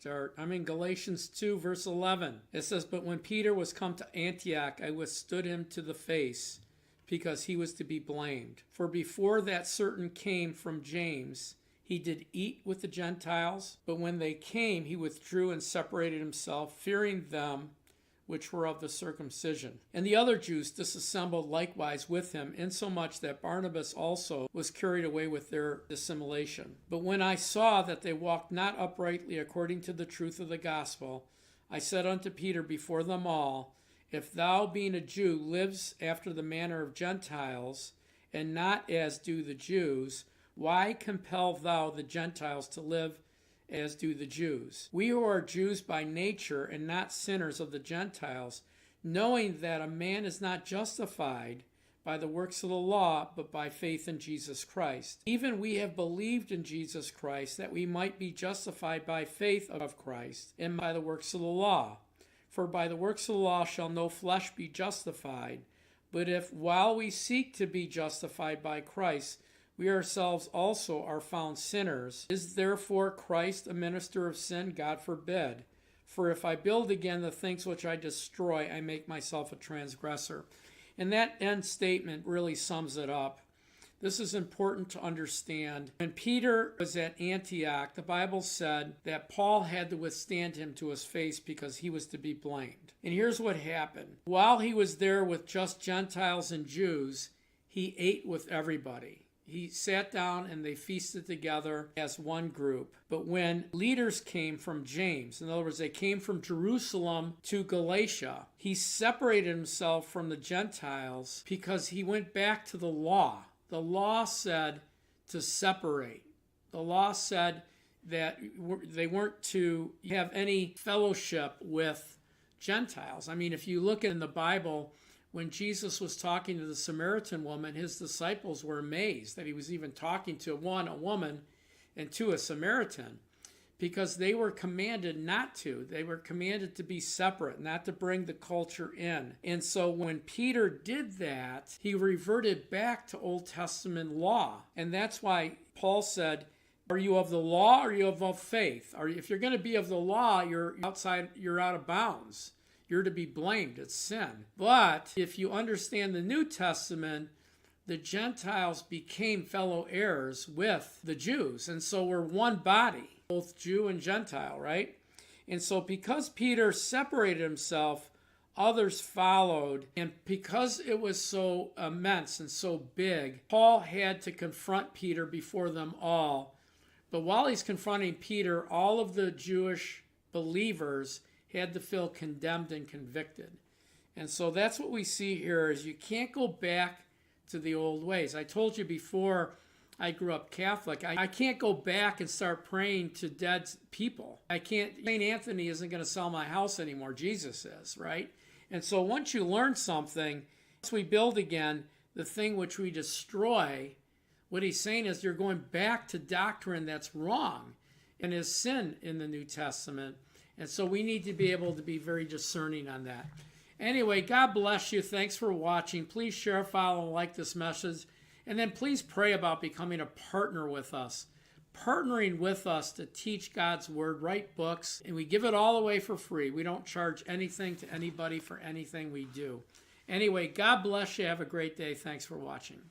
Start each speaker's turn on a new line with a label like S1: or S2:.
S1: start. I'm in Galatians 2, verse 11. It says, "But when Peter was come to Antioch, I withstood him to the face, because he was to be blamed. For before that certain came from James, he did eat with the Gentiles. But when they came, he withdrew and separated himself, fearing them which were of the circumcision. And the other Jews disassembled likewise with him, insomuch that Barnabas also was carried away with their dissimulation. But when I saw that they walked not uprightly according to the truth of the gospel, I said unto Peter before them all, If thou, being a Jew, lives after the manner of Gentiles, and not as do the Jews, why compel thou the Gentiles to live as do the Jews? We who are Jews by nature and not sinners of the Gentiles, knowing that a man is not justified by the works of the law, but by faith in Jesus Christ. Even we have believed in Jesus Christ, that we might be justified by faith of Christ, and by the works of the law. For by the works of the law shall no flesh be justified. But if while we seek to be justified by Christ, we ourselves also are found sinners, is therefore Christ a minister of sin? God forbid. For if I build again the things which I destroy, I make myself a transgressor. And that end statement really sums it up. This is important to understand. When Peter was at Antioch, the Bible said that Paul had to withstand him to his face because he was to be blamed. And here's what happened. While he was there with just Gentiles and Jews, he ate with everybody. He sat down and they feasted together as one group. But when leaders came from James, in other words, they came from Jerusalem to Galatia, he separated himself from the Gentiles because he went back to the law. The law said to separate. The law said that they weren't to have any fellowship with Gentiles. I mean, if you look in the Bible, when Jesus was talking to the Samaritan woman, his disciples were amazed that he was even talking to one, a woman, and two, a Samaritan, because they were commanded not to. They were commanded to be separate, not to bring the culture in. And so when Peter did that, he reverted back to Old Testament law. And that's why Paul said, are you of the law or are you of faith? If you're going to be of the law, you're out of bounds. You're to be blamed. It's sin. But if you understand the New Testament, the Gentiles became fellow heirs with the Jews. And so we're one body, both Jew and Gentile, right? And so because Peter separated himself, others followed. And because it was so immense and so big, Paul had to confront Peter before them all. But while he's confronting Peter, all of the Jewish believers had to feel condemned and convicted. And so that's what we see here is you can't go back to the old ways. I told you before I grew up Catholic, I can't go back and start praying to dead people. Saint Anthony isn't going to sell my house anymore. Jesus is, right? And so once you learn something, once we build again, the thing which we destroy, what he's saying is you're going back to doctrine that's wrong and is sin in the New Testament. And so we need to be able to be very discerning on that. Anyway, God bless you. Thanks for watching. Please share, follow, and like this message. And then please pray about becoming a partner with us. Partnering with us to teach God's Word, write books, and we give it all away for free. We don't charge anything to anybody for anything we do. Anyway, God bless you. Have a great day. Thanks for watching.